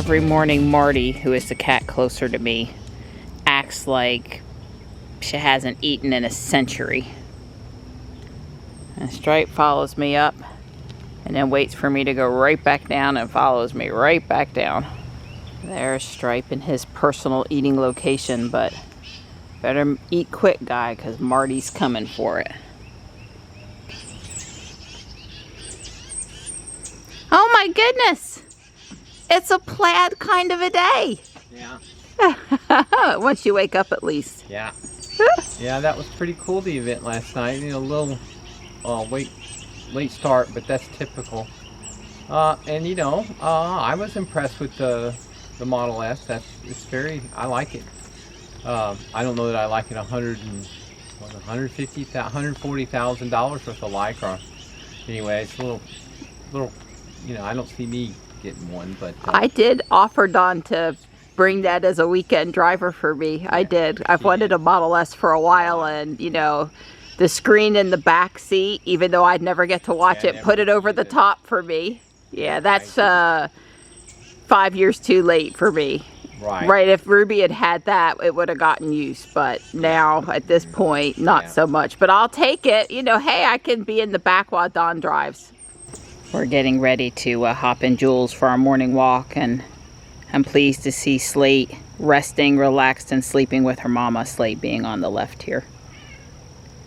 every morning Marty, who is the cat closer to me, acts like she hasn't eaten in a century. And Stripe follows me up and then waits for me to go right back down and follows me right back down. There's Stripe in his personal eating location, but better eat quick, guy, because Marty's coming for it. Oh my goodness! It's a plaid kind of a day. Yeah. Once you wake up, at least. Yeah. Yeah, that was pretty cool, the event last night. You know, a little late start, but that's typical. And you know, I was impressed with the Model S. I like it. I don't know that I like it $140,000 worth of Lycra. Anyway, it's a little, you know, I don't see me getting one, but I did offer Dawn to bring that as a weekend driver for me. Yeah, I did. I've wanted a Model S for a while, and you know, the screen in the back seat, even though I'd never get to watch it, put it over the top for me. Yeah, that's 5 years too late for me. Right, if Ruby had that, it would have gotten used, but now at this point, not so much. But I'll take it. You know, hey, I can be in the back while Dawn drives. We're getting ready to hop in Jules for our morning walk, and I'm pleased to see Slate resting, relaxed, and sleeping with her mama, Slate being on the left here.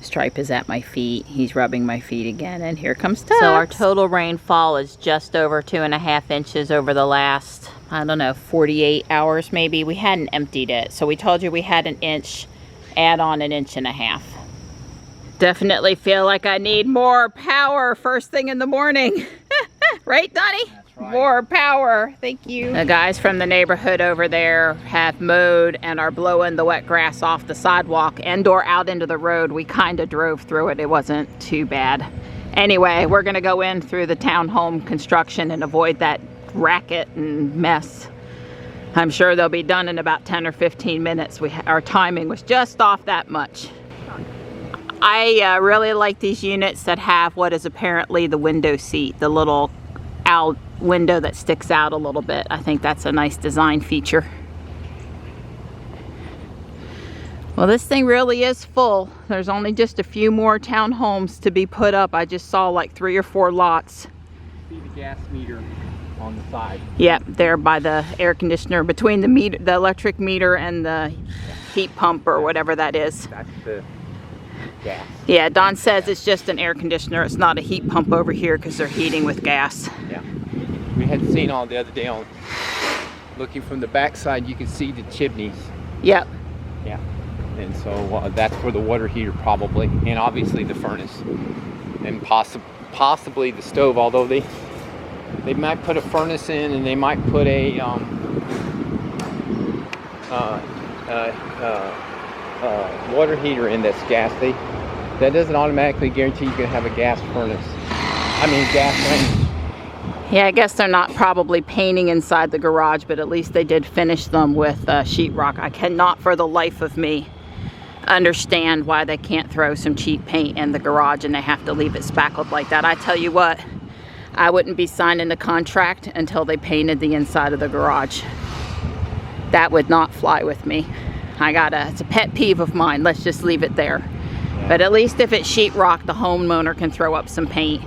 Stripe is at my feet. He's rubbing my feet again, and here comes Tux. So our total rainfall is just over 2.5 inches over the last, I don't know, 48 hours maybe. We hadn't emptied it, so we told you we had an inch, add on an inch and a half. Definitely feel like I need more power first thing in the morning. Right, Donnie? That's right. More power. Thank you. The guys from the neighborhood over there have mowed and are blowing the wet grass off the sidewalk and or out into the road. We kind of drove through it. It wasn't too bad. Anyway, we're going to go in through the townhome construction and avoid that racket and mess. I'm sure they'll be done in about 10 or 15 minutes. Our timing was just off that much. I really like these units that have what is apparently the window seat, the little out window that sticks out a little bit. I think that's a nice design feature. Well, this thing really is full. There's only just a few more townhomes to be put up. I just saw like 3 or 4 lots. See the gas meter on the side. Yep, there by the air conditioner, between the meter, the electric meter and the heat pump or whatever that is. That's the gas. Yeah, Don says it's just an air conditioner. It's not a heat pump over here because they're heating with gas. Yeah. We had seen all the other day on looking from the back side, you could see the chimneys. Yep. Yeah. And so that's for the water heater probably, and obviously the furnace, and possibly the stove. Although they might put a furnace in, and they might put a water heater in that's gas. That doesn't automatically guarantee you can have a gas furnace. I mean gas range. Yeah, I guess they're not probably painting inside the garage, but at least they did finish them with sheetrock. I cannot for the life of me understand why they can't throw some cheap paint in the garage and they have to leave it spackled like that. I tell you what, I wouldn't be signing the contract until they painted the inside of the garage. That would not fly with me. It's a pet peeve of mine. Let's just leave it there. Yeah. But at least if it's sheetrock, the homeowner can throw up some paint.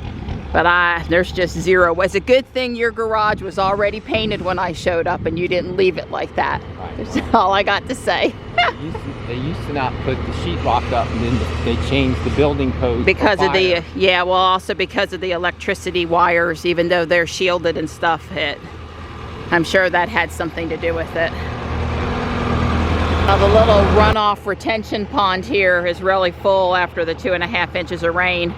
But there's just zero. It's a good thing your garage was already painted when I showed up and you didn't leave it like that. Right. That's all I got to say. They used to not put the sheetrock up, and then they changed the building code because of the also because of the electricity wires. Even though they're shielded and stuff, I'm sure that had something to do with it. The little runoff retention pond here is really full after the 2.5 inches of rain.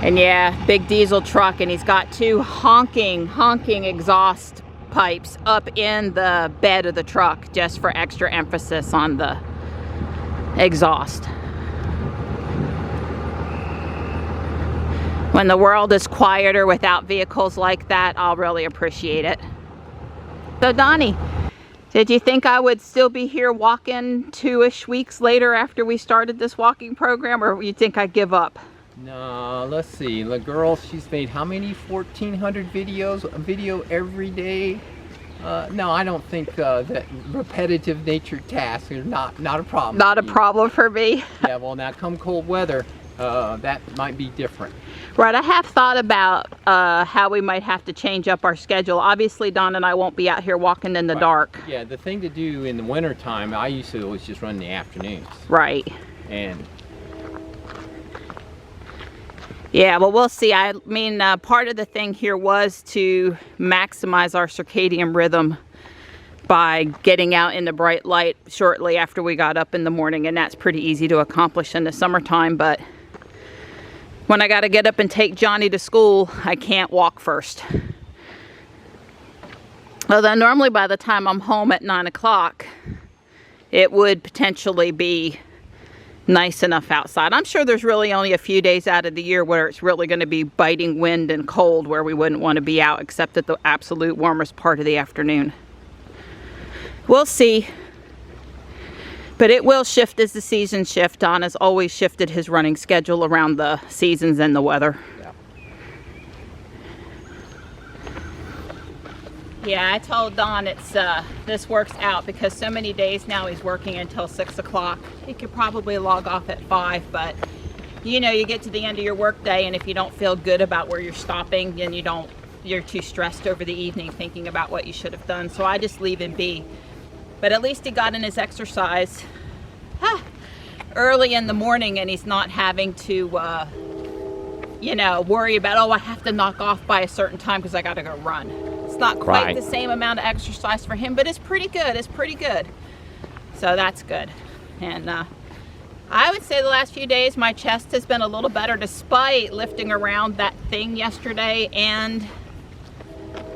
And yeah, big diesel truck, and he's got 2 honking exhaust pipes up in the bed of the truck just for extra emphasis on the exhaust. When the world is quieter without vehicles like that, I'll really appreciate it. So Donnie, did you think I would still be here walking 2-ish weeks later after we started this walking program, or you think I'd give up? No, let's see. The girl, she's made how many? 1,400 videos? A video every day. No, I don't think that repetitive nature tasks are not a problem. Not a problem for me. Yeah, well now come cold weather, that might be different. Right, I have thought about how we might have to change up our schedule. Obviously, Don and I won't be out here walking in the dark. Yeah, the thing to do in the winter time, I used to always just run in the afternoons. Right. And yeah, well, we'll see. I mean, part of the thing here was to maximize our circadian rhythm by getting out in the bright light shortly after we got up in the morning, and that's pretty easy to accomplish in the summertime, but when I got to get up and take Johnny to school, I can't walk first. Although normally by the time I'm home at 9 o'clock, it would potentially be nice enough outside. I'm sure there's really only a few days out of the year where it's really going to be biting wind and cold where we wouldn't want to be out, except at the absolute warmest part of the afternoon. We'll see. But it will shift as the seasons shift. Don has always shifted his running schedule around the seasons and the weather. Yeah, I told Don this works out because so many days now he's working until 6 o'clock. He could probably log off at 5, but you know, you get to the end of your work day and if you don't feel good about where you're stopping, then you're too stressed over the evening thinking about what you should have done. So I just leave him be. But at least he got in his exercise early in the morning and he's not having to, you know, worry about, oh, I have to knock off by a certain time because I got to go run. It's not quite the same amount of exercise for him, but it's pretty good. It's pretty good. So that's good. And I would say the last few days my chest has been a little better despite lifting around that thing yesterday and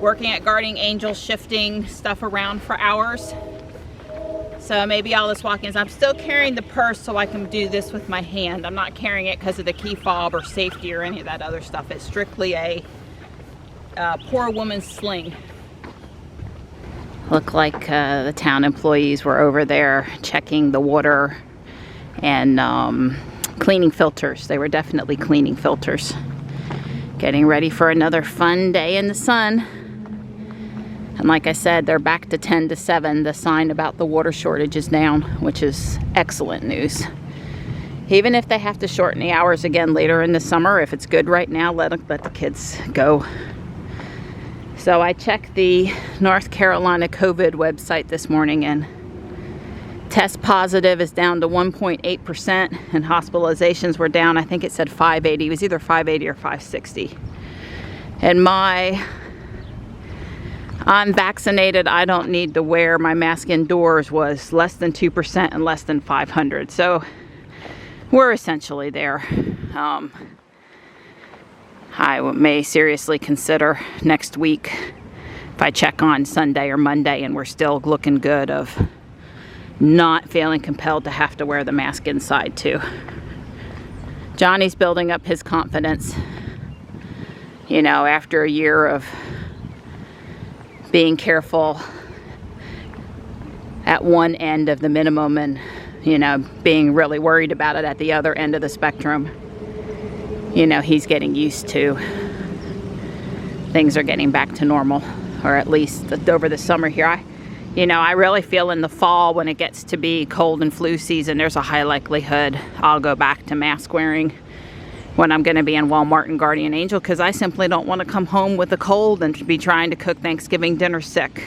working at Guardian Angel, shifting stuff around for hours. So maybe I'll just walk in. I'm still carrying the purse so I can do this with my hand. I'm not carrying it because of the key fob or safety or any of that other stuff. It's strictly a poor woman's sling. Looked like the town employees were over there checking the water and cleaning filters. They were definitely cleaning filters. Getting ready for another fun day in the sun. And like I said, they're back to 10 to 7. The sign about the water shortage is down, which is excellent news. Even if they have to shorten the hours again later in the summer, if it's good right now, let the kids go. So I checked the North Carolina COVID website this morning and test positive is down to 1.8% and hospitalizations were down, I think it said 580. It was either 580 or 560. And I'm vaccinated, I don't need to wear my mask indoors was less than 2% and less than 500. So we're essentially there. I may seriously consider next week if I check on Sunday or Monday and we're still looking good of not feeling compelled to have to wear the mask inside too. Johnny's building up his confidence, you know, after a year of being careful at one end of the minimum and, you know, being really worried about it at the other end of the spectrum. You know, he's getting used to things are getting back to normal, or at least over the summer here. I really feel in the fall when it gets to be cold and flu season, there's a high likelihood I'll go back to mask wearing when I'm going to be in Walmart and Guardian Angel, because I simply don't want to come home with a cold and be trying to cook Thanksgiving dinner sick.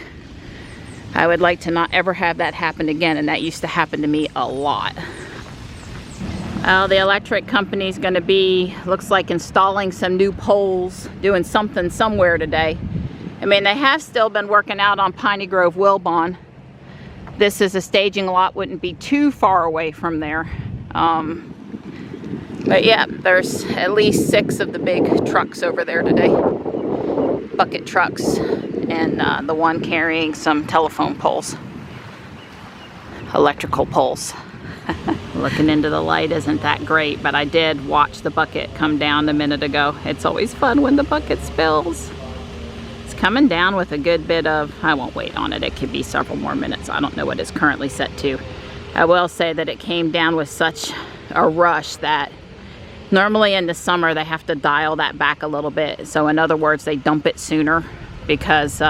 I would like to not ever have that happen again, and that used to happen to me a lot. Well, the electric company's going to be, looks like, installing some new poles, doing something somewhere today. I mean, they have still been working out on Piney Grove Wilbon. This is a staging lot, wouldn't be too far away from there. But yeah, there's at least 6 of the big trucks over there today. Bucket trucks, and the one carrying some telephone poles. Electrical poles. Looking into the light isn't that great, but I did watch the bucket come down a minute ago. It's always fun when the bucket spills. It's coming down with a good bit of, I won't wait on it, it could be several more minutes. I don't know what it's currently set to. I will say that it came down with such a rush that normally in the summer they have to dial that back a little bit. So in other words, they dump it sooner because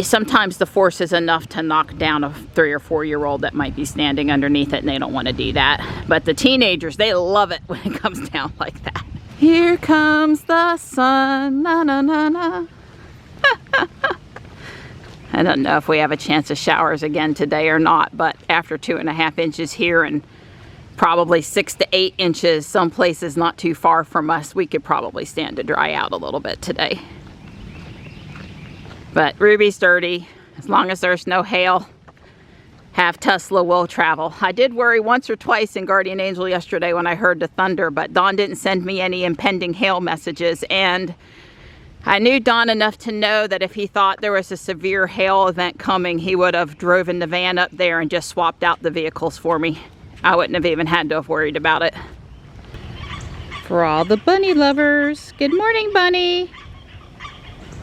sometimes the force is enough to knock down a 3 or 4 year old that might be standing underneath it, and they don't want to do that. But the teenagers, they love it when it comes down like that. Here comes the sun, na na na na. I don't know if we have a chance of showers again today or not, but after 2.5 inches here and probably 6 to 8 inches some places not too far from us, we could probably stand to dry out a little bit today. But Ruby's dirty. As long as there's no hail, have Tesla will travel. I did worry once or twice in Guardian Angel yesterday when I heard the thunder, but Don didn't send me any impending hail messages, and I knew Don enough to know that if he thought there was a severe hail event coming, he would have driven the van up there and just swapped out the vehicles for me. I wouldn't have even had to have worried about it. For all the bunny lovers, good morning, Bunny.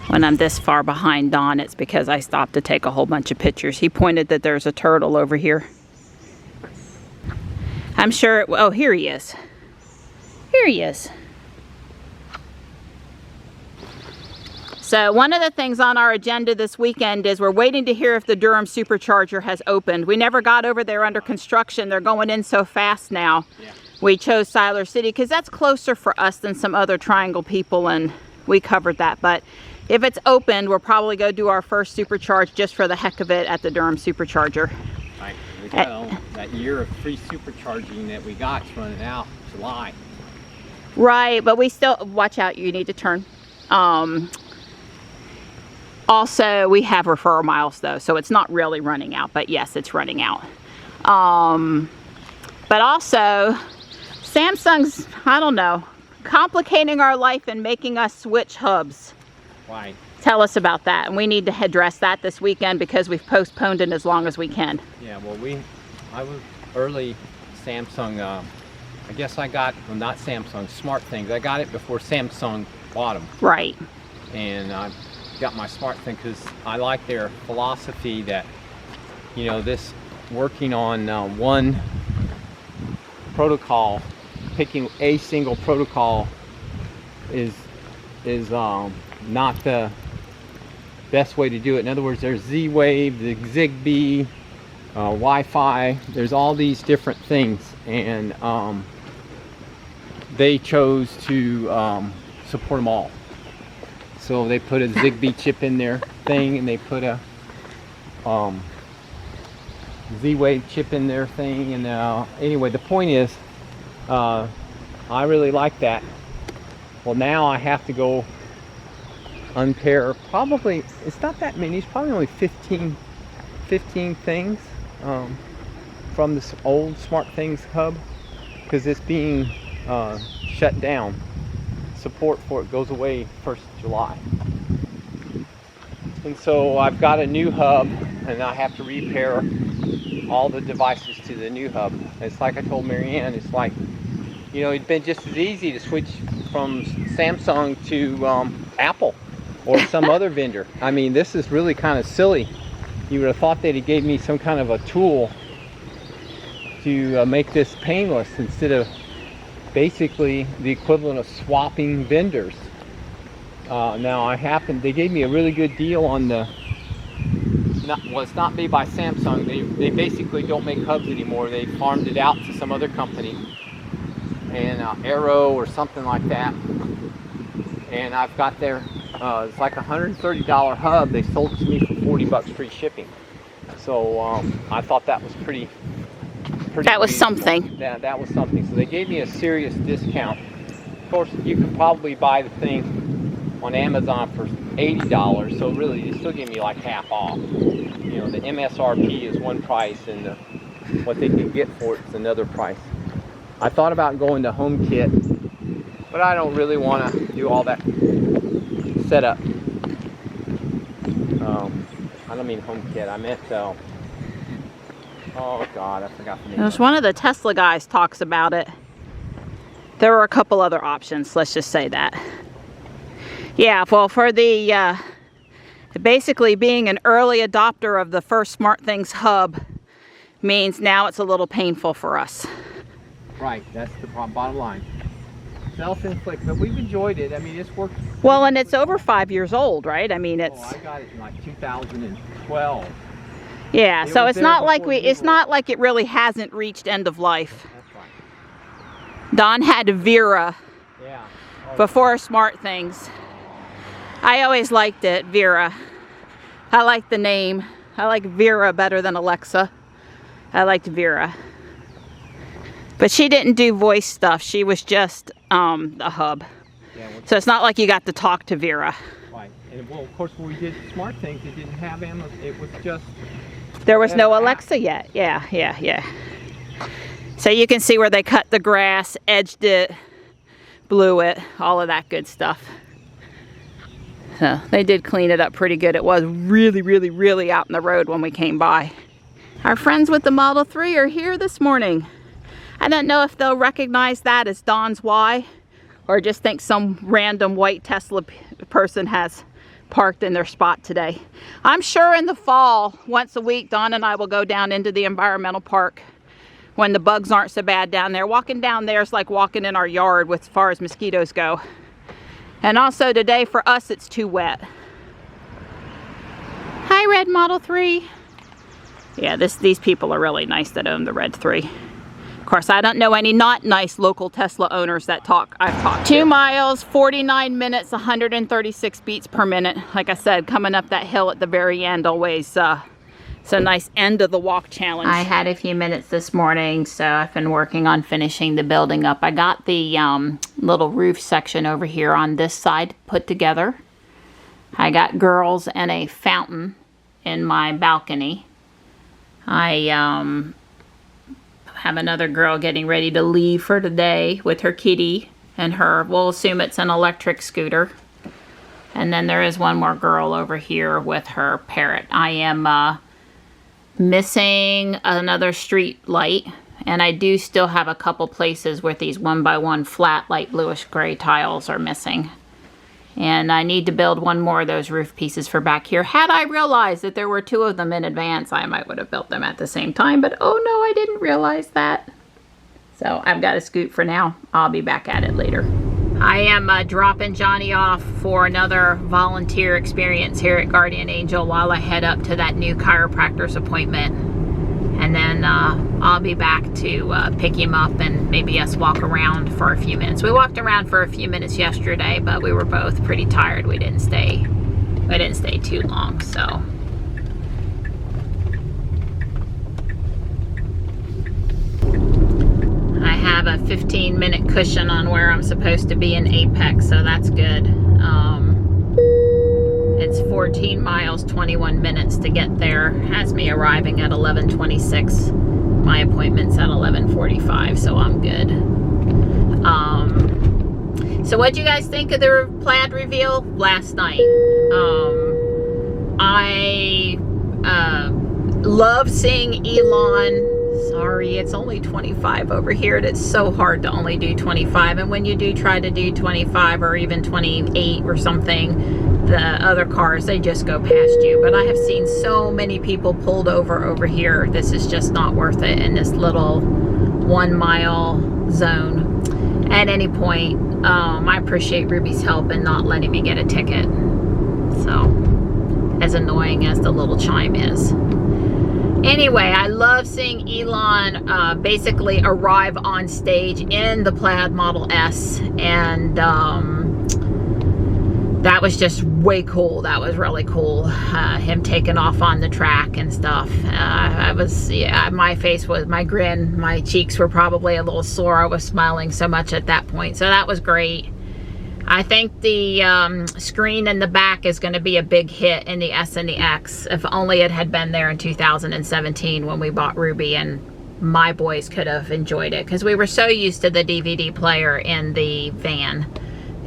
When I'm this far behind Don, it's because I stopped to take a whole bunch of pictures. He pointed that there's a turtle over here. I'm sure, oh, here he is. Here he is. So one of the things on our agenda this weekend is we're waiting to hear if the Durham supercharger has opened. We never got over there under construction. They're going in so fast now. Yeah. We chose Siler City because that's closer for us than some other Triangle people, and we covered that. But if it's opened, we'll probably go do our first supercharge just for the heck of it at the Durham supercharger. Right. We got that year of free supercharging that we got is running out July. Right, but we still, watch out, you need to turn. Also, we have referral miles though, so it's not really running out, but yes, it's running out. But also, Samsung's, I don't know, complicating our life and making us switch hubs. Right. Tell us about that, and we need to address that this weekend because we've postponed it as long as we can. Yeah, well, I was early Samsung, I guess I got, well, not Samsung, Smart Things. I got it before Samsung bought them. Right. And I got my Smart Thing because I like their philosophy that, you know, this working on one protocol, picking a single protocol is not the best way to do it. In other words, there's Z-Wave, the Zigbee, Wi-Fi, there's all these different things, and they chose to support them all. So they put a Zigbee chip in their thing, and they put a Z-Wave chip in their thing, and anyway, the point is, I really like that. Well, now I have to go unpair, probably, it's not that many, it's probably only 15 things from this old Smart Things hub, because it's being shut down. Support for it goes away 1st July. And so I've got a new hub, and I have to repair all the devices to the new hub. It's like I told Marianne, it's like, you know, it'd been just as easy to switch from Samsung to Apple or some other vendor. I mean, this is really kind of silly. You would have thought they'd have gave me some kind of a tool to make this painless instead of basically the equivalent of swapping vendors. Now they gave me a really good deal on the, well, it's not made by Samsung. They basically don't make hubs anymore. They farmed it out to some other company, and Arrow or something like that. And I've got their, it's like a $130 hub. They sold it to me for $40 free shipping. So I thought that was pretty that was reasonable. Something. Yeah, that was something. So they gave me a serious discount. Of course, you could probably buy the thing on Amazon for $80. So really, they still give me like half off. You know, the MSRP is one price, and what they can get for it is another price. I thought about going to HomeKit, but I don't really want to do all that setup. I don't mean HomeKit. I meant oh God, I forgot the name. There's one of the Tesla guys talks about it. There were a couple other options, let's just say that. Yeah, well, for the basically being an early adopter of the first Smart Things hub means now it's a little painful for us. Right, that's the bottom line. Self-inflicted, but we've enjoyed it. I mean, it's worked. Well, and it's over 5 years old, right? I mean, it's. Oh, I got it in like 2012. Yeah, so was it's there not like before you it's were. not like it really hasn't reached end of life. That's right. Don had Vera Yeah. Oh, before Smart Things. I always liked it, Vera. I like the name. I like Vera better than Alexa. I liked Vera. But she didn't do voice stuff. She was just a hub. yeah, well, So it's not like you got to talk to Vera. right. And well, of course, when we did Smart Things, it didn't have Amazon. It was just. There was no Yeah. Alexa yet. Yeah. So you can see where they cut the grass, edged it, blew it, all of that good stuff. So they did clean it up pretty good. It was really out in the road when we came by. Our friends with the Model 3 are here this morning. I don't know if they'll recognize that as Don's Y or just think some random white Tesla person has parked in their spot today. I'm sure in the fall, once a week, Don and I will go down into the environmental park when the bugs aren't so bad down there. Walking down there is like walking in our yard as far as mosquitoes go. And also today for us it's too wet. Hi, Red Model 3. Yeah, these people are really nice that own the Red 3. Of course, I don't know any not nice local Tesla owners that I've talked to. 2 miles, 49 minutes, 136 beats per minute. Like I said, coming up that hill at the very end always it's a nice end of the walk challenge. I had a few minutes this morning, so I've been working on finishing the building up. I got the little roof section over here on this side put together. I got girls and a fountain in my balcony. I have another girl getting ready to leave for today with her kitty and her, we'll assume it's an electric scooter. And then there is one more girl over here with her parrot. I am missing another street light, and I do still have a couple places where these 1x1 flat light bluish gray tiles are missing. And I need to build one more of those roof pieces for back here. Had I realized that there were 2 of them in advance, I might would have built them at the same time, but oh no, I didn't realize that. So I've got to scoot for now. I'll be back at it later. I am dropping Johnny off for another volunteer experience here at Guardian Angel while I head up to that new chiropractor's appointment. And then I'll be back to pick him up and maybe us walk around for a few minutes. We walked around for a few minutes yesterday, but we were both pretty tired. We didn't stay too long, so. I have a 15-minute cushion on where I'm supposed to be in Apex, so that's good. It's 14 miles, 21 minutes to get there. Has me arriving at 11:26. My appointment's at 11:45, so I'm good. So what'd you guys think of the plaid reveal last night? I love seeing Elon. Sorry, it's only 25 over here, and it's so hard to only do 25. And when you do try to do 25 or even 28 or something, the other cars, they just go past you. But I have seen so many people pulled over here. This is just not worth it in this little 1 mile zone. At any point, I appreciate Ruby's help in not letting me get a ticket. So, as annoying as the little chime is. Anyway, I love seeing Elon basically arrive on stage in the Plaid Model S, and that was just way cool. That was really cool. Him taking off on the track and stuff. My face was, my grin, my cheeks were probably a little sore. I was smiling so much at that point, so that was great. I think the screen in the back is going to be a big hit in the S and the X. If only it had been there in 2017 when we bought Ruby and my boys could have enjoyed it. Because we were so used to the DVD player in the van.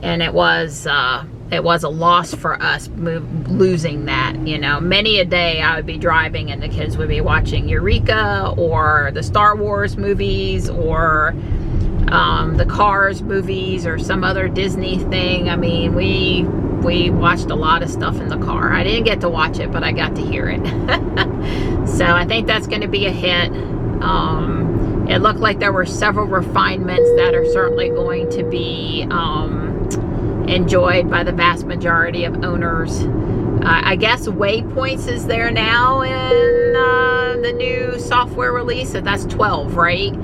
And it was a loss for us losing that. You know, many a day I would be driving and the kids would be watching Eureka or the Star Wars movies or the Cars movies or some other Disney thing. I mean, we watched a lot of stuff in the car. I didn't get to watch it, but I got to hear it. So I think that's going to be a hit. it looked like there were several refinements that are certainly going to be enjoyed by the vast majority of owners. I guess waypoints is there now in the new software release, so that's 12, right?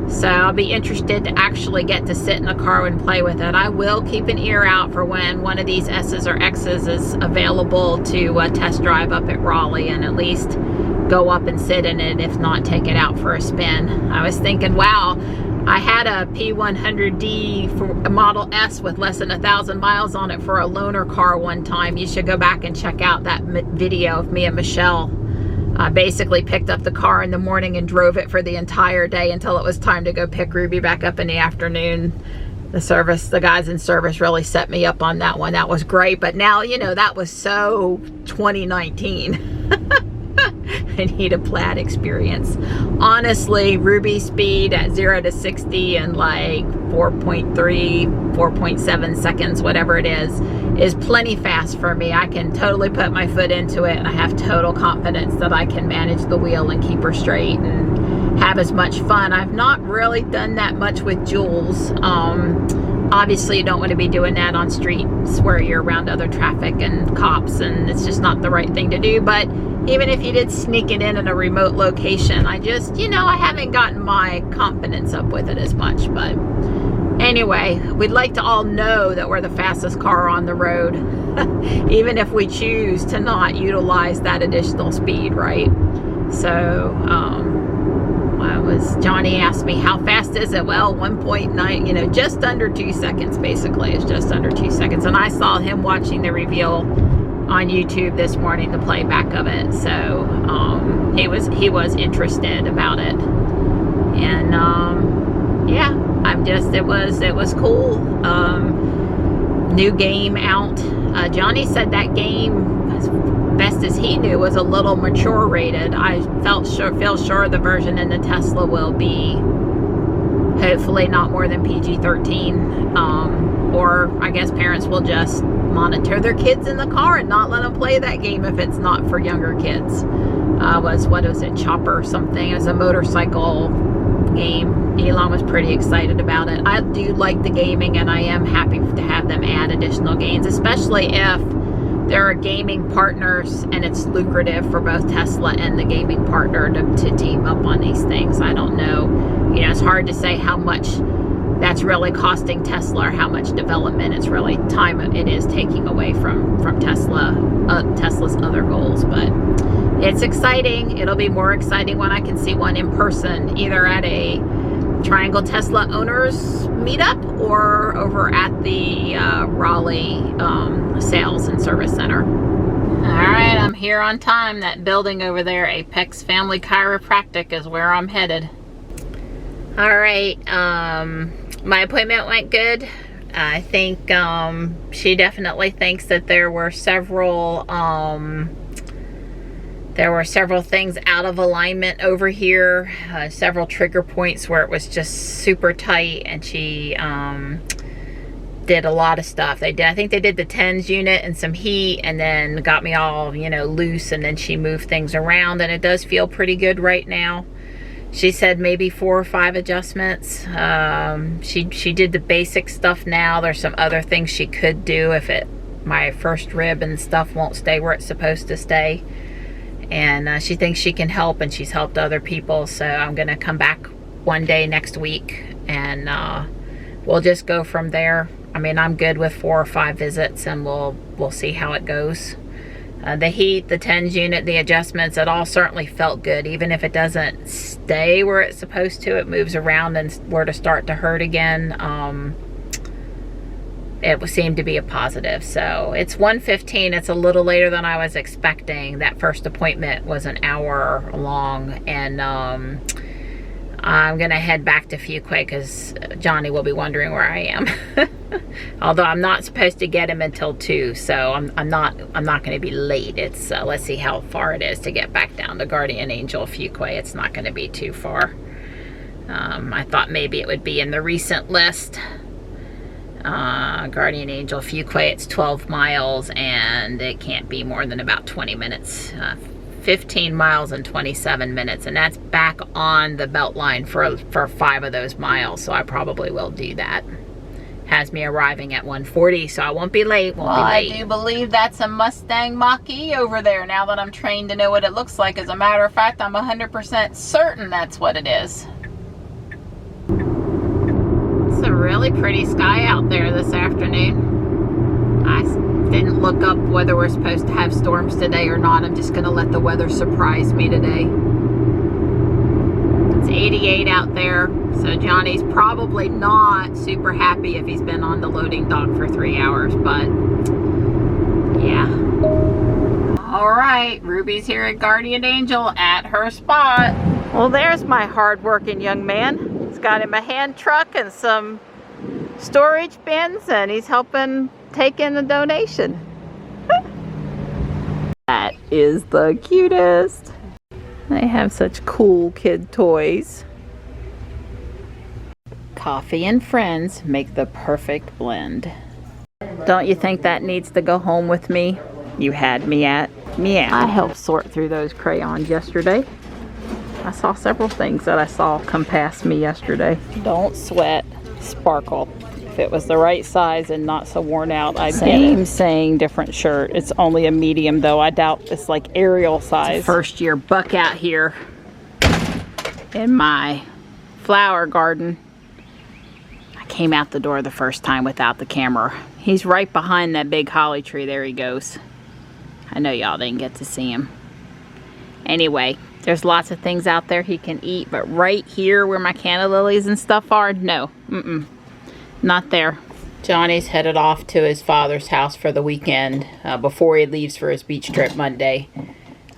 So I'll be interested to actually get to sit in the car and play with it. I will keep an ear out for when one of these S's or X's is available to test drive up at Raleigh, and at least go up and sit in it, if not take it out for a spin. I was thinking, wow, I had a P100D for a Model S with less than 1,000 miles on it for a loaner car one time. You should go back and check out that video of me and Michelle. I basically picked up the car in the morning and drove it for the entire day until it was time to go pick Ruby back up in the afternoon. The guys in service really set me up on that one. That was great, but now, you know, that was so 2019. I need a Plaid experience. Honestly, Ruby speed at 0 to 60 in like 4.3, 4.7 seconds, whatever it is plenty fast for me. I can totally put my foot into it, and I have total confidence that I can manage the wheel and keep her straight and have as much fun. I've not really done that much with Jules. Obviously, you don't want to be doing that on streets where you're around other traffic and cops, and it's just not the right thing to do. But even if you did sneak it in a remote location, I just, you know, I haven't gotten my confidence up with it as much. But anyway, we'd like to all know that we're the fastest car on the road, even if we choose to not utilize that additional speed, right? So, Johnny asked me, how fast is it? Well, 1.9, you know, just under 2 seconds, basically. It's just under 2 seconds. And I saw him watching the reveal on YouTube this morning, the playback of it. So, he was interested about it. And, yeah, it was cool. New game out. Johnny said that game, best as he knew, was a little mature rated. I feel sure the version in the Tesla will be hopefully not more than PG-13, or I guess parents will just monitor their kids in the car and not let them play that game if it's not for younger kids. What was it, Chopper or something? It was a motorcycle game. Elon was pretty excited about it. I do like the gaming, and I am happy to have them add additional games, especially if there are gaming partners and it's lucrative for both Tesla and the gaming partner to team up on these things. I don't know. You know, it's hard to say how much that's really costing Tesla or how much development it's really time it is taking away from Tesla's other goals. But it's exciting. It'll be more exciting when I can see one in person, either at a Triangle Tesla owners meetup or over at the Raleigh Sales and Service Center. All right, I'm here on time. That building over there, Apex Family Chiropractic, is where I'm headed. All right, my appointment went good. I think she definitely thinks that there were several things out of alignment over here, several trigger points where it was just super tight, and she did a lot of stuff. I think they did the tens unit and some heat, and then got me all, you know, loose, and then she moved things around, and it does feel pretty good right now. She said maybe 4 or 5 adjustments. She did the basic stuff now. There's some other things she could do if my first rib and stuff won't stay where it's supposed to stay. And she thinks she can help, and she's helped other people. So I'm going to come back one day next week, and we'll just go from there. I mean, I'm good with 4 or 5 visits, and we'll see how it goes. The heat, the tens unit, the adjustments, it all certainly felt good. Even if it doesn't stay where it's supposed to, it moves around and were to start to hurt again. It seemed to be a positive. So it's 1:15. It's a little later than I was expecting. That first appointment was an hour long, and I'm gonna head back to Fuquay because Johnny will be wondering where I am. Although I'm not supposed to get him until 2, so I'm not gonna be late. It's let's see how far it is to get back down to Guardian Angel Fuquay. It's not gonna be too far. I thought maybe it would be in the recent list. Guardian Angel Fuquay, it's 12 miles, and it can't be more than about 20 minutes, 15 miles in 27 minutes, and that's back on the belt line for 5 of those miles, so I probably will do that. Has me arriving at 1:40, so I won't be late. I do believe that's a Mustang Mach-E over there, now that I'm trained to know what it looks like. As a matter of fact, I'm 100% certain that's what it is. It's a really pretty sky out there this afternoon. I didn't look up whether we're supposed to have storms today or not. I'm just going to let the weather surprise me today. It's 88 out there, so Johnny's probably not super happy if he's been on the loading dock for 3 hours, but yeah. All right, Ruby's here at Guardian Angel at her spot. Well, there's my hard-working young man. He's got him a hand truck and some storage bins, and he's helping take in the donation. That is the cutest. They have such cool kid toys. Coffee and friends make the perfect blend. Don't you think that needs to go home with me? You had me at meow. I helped sort through those crayons yesterday. I saw several things that I saw come past me yesterday. Don't sweat, sparkle. If it was the right size and not so worn out, I'd Same saying, different shirt. It's only a medium though. I doubt it's like Ariel size. It's a first year buck out here in my flower garden. I came out the door the first time without the camera. He's right behind that big holly tree. There he goes. I know y'all didn't get to see him. Anyway, there's lots of things out there he can eat, but right here where my canna lilies and stuff are, no. Not there. Johnny's headed off to his father's house for the weekend before he leaves for his beach trip Monday.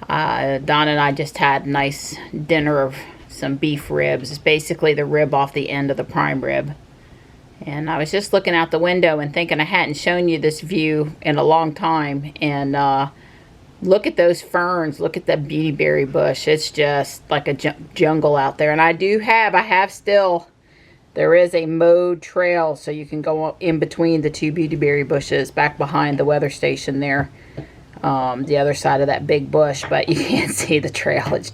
Don and I just had a nice dinner of some beef ribs. It's basically the rib off the end of the prime rib. And I was just looking out the window and thinking I hadn't shown you this view in a long time. And look at those ferns. Look at that beautyberry bush. It's just like a jungle out there. And I have still... There is a mowed trail, so you can go in between the 2 beautyberry bushes back behind the weather station there, the other side of that big bush, but you can't see the trail. It's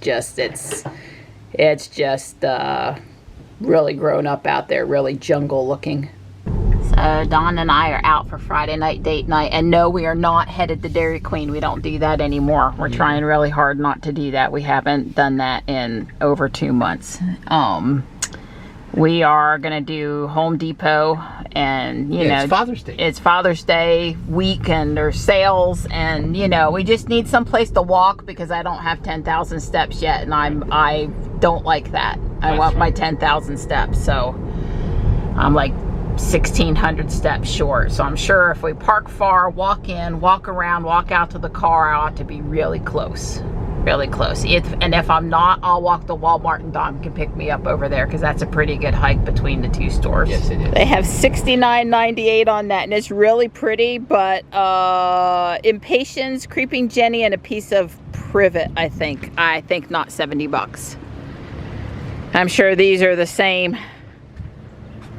just really grown up out there, really jungle looking. So Don and I are out for Friday night date night, and no, we are not headed to Dairy Queen. We don't do that anymore. We're trying really hard not to do that. We haven't done that in over 2 months. We are going to do Home Depot, and, you know, it's Father's Day. It's Father's Day week, and there's sales, and, you know, we just need some place to walk because I don't have 10,000 steps yet, and I don't like that. I want my 10,000 steps, so I'm like 1,600 steps short. So I'm sure if we park far, walk in, walk around, walk out to the car, I ought to be really close. Really close. And if I'm not, I'll walk to Walmart and Dom can pick me up over there because that's a pretty good hike between the 2 stores. Yes, it is. They have $69.98 on that, and it's really pretty, but Impatiens, Creeping Jenny, and a piece of privet, I think not 70 bucks. I'm sure these are the same.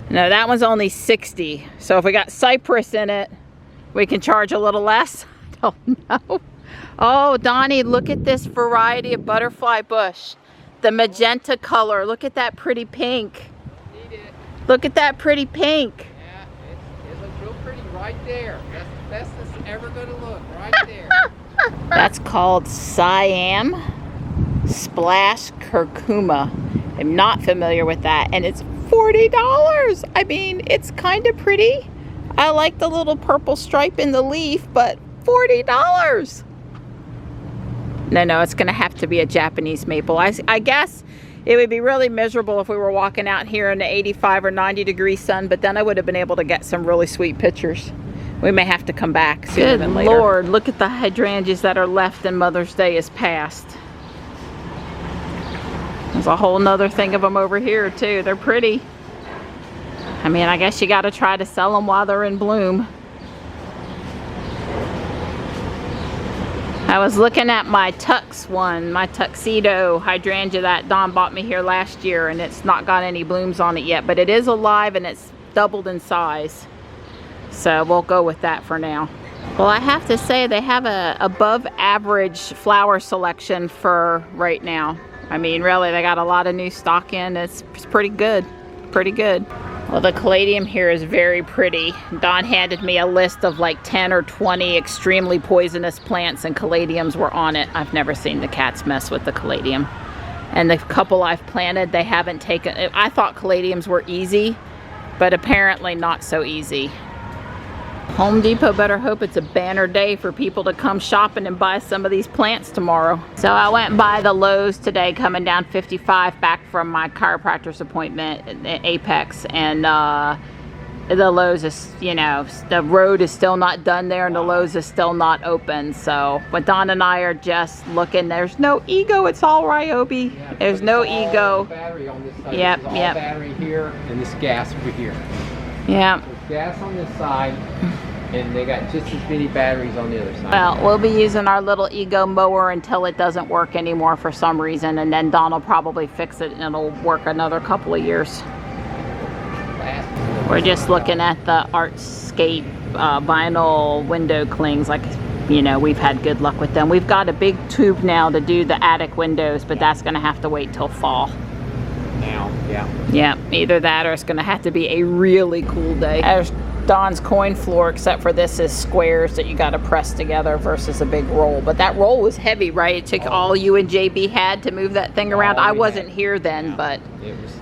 No, that one's only 60. So if we got cypress in it, we can charge a little less. I don't know. Oh, Donnie, look at this variety of butterfly bush. The magenta color. Look at that pretty pink. Need it. Look at that pretty pink. Yeah, it looks real pretty right there. That's the best it's ever going to look, right there. That's called Siam Splash Curcuma. I'm not familiar with that. And it's $40. I mean, it's kind of pretty. I like the little purple stripe in the leaf, but $40. No, it's going to have to be a Japanese maple. I guess it would be really miserable if we were walking out here in the 85 or 90 degree sun, but then I would have been able to get some really sweet pictures. We may have to come back sooner than later. Good Lord, look at the hydrangeas that are left and Mother's Day is past. There's a whole nother thing of them over here too. They're pretty. I mean, I guess you got to try to sell them while they're in bloom. I was looking at my tux one, my tuxedo hydrangea that Don bought me here last year, and it's not got any blooms on it yet, but it is alive and it's doubled in size. So we'll go with that for now. Well, I have to say they have a above average flower selection for right now. I mean, really, they got a lot of new stock in. It's pretty good, pretty good. Well, the caladium here is very pretty. Don handed me a list of like 10 or 20 extremely poisonous plants, and caladiums were on it. I've never seen the cats mess with the caladium. And the couple I've planted, they haven't taken, I thought caladiums were easy, but apparently not so easy. Home Depot better hope it's a banner day for people to come shopping and buy some of these plants tomorrow. So I went by the Lowe's today coming down 55 back from my chiropractor's appointment at Apex, and the Lowe's is, you know, the road is still not done there and the Lowe's is still not open. So, but Don and I are just looking. There's no ego. It's all Ryobi. Yeah, there's no ego. Battery on this side. Yep, This is yep. all battery here and this gas over here. Yeah. There's gas on this side, and they got just as many batteries on the other side. Well, we'll be using our little ego mower until it doesn't work anymore for some reason, and then Don will probably fix it and it'll work another couple of years. We're just looking at the Artscape vinyl window clings. Like, you know, we've had good luck with them. We've got a big tube now to do the attic windows, but that's going to have to wait till fall. Now, yeah. Yeah, either that or it's going to have to be a really cool day. There's Don's coin floor, except for this is squares that you got to press together versus a big roll. But that roll was heavy, right? It took all you and JB had to move that thing around. I wasn't here then, but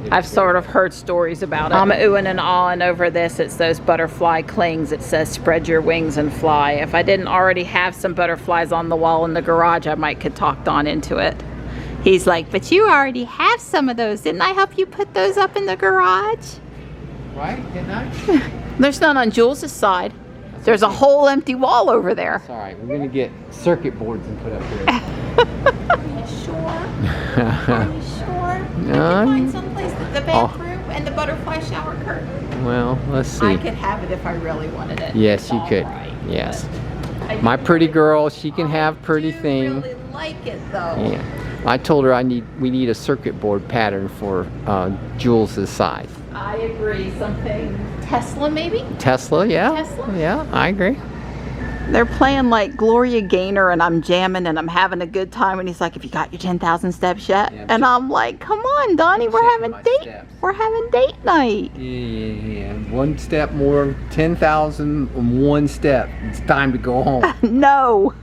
I've sort of heard stories about it. I'm oohing and ahhing over this. It's those butterfly clings. It says spread your wings and fly. If I didn't already have some butterflies on the wall in the garage, I might could talk Don into it. He's like, but you already have some of those. Didn't I help you put those up in the garage? Right? Didn't I? There's none on Jules's side. There's a whole empty wall over there. It's all right. We're going to get circuit boards and put up here. Are you sure? Are you sure? I can find someplace that the bathroom and the butterfly shower curtain. Well, let's see. I could have it if I really wanted it. Yes, It's you all could. right, Yes. but I My do pretty really- girl, she can have pretty I do thing. really like it though. Yeah. I told her we need a circuit board pattern for Jules's size. I agree. Something Tesla maybe? Tesla, yeah. Tesla? Yeah, I agree. They're playing like Gloria Gaynor and I'm jamming and I'm having a good time, and he's like, "Have you got your 10,000 steps yet?" Yeah, and I'm like, "Come on, Donnie, we're checking having my date. steps. We're having date night." Yeah. One step more, 10,001 step. It's time to go home. No.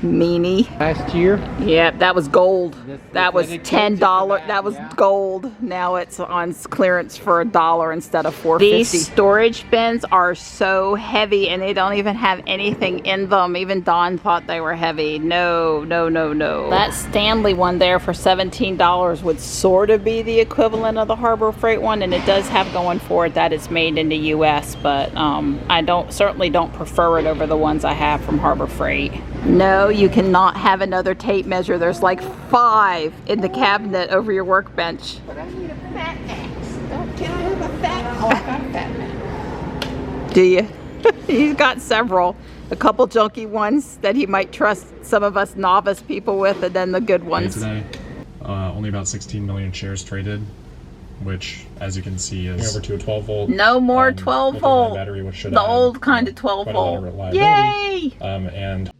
Meanie. Last year, Yeah, that was gold. This- That was they killed $10. you for that, That was yeah. gold. Now it's on clearance for $1 instead of $4.50. These storage bins are so heavy, and they don't even have anything in them. Even Dawn thought they were heavy. No, no, no, no. That Stanley one there for $17 would sort of be the equivalent of the Harbor Freight one, and it does have going for it that it's made in the U.S., but I certainly don't prefer it over the ones I have from Harbor Freight. No, you cannot have another tape measure. There's like 5 in the cabinet over your workbench. but I need a fat axe. Can I have a fat? Oh, I got a fat man. Do you? He's got several. A couple junky ones that he might trust some of us novice people with, and then the good ones. Today, only about 16 million shares traded, which, as you can see, is over to a 12 volt. No more 12 lithium-ion volt. battery, which should The add, old kind of 12 quite a lot of volt. reliability. Yay! And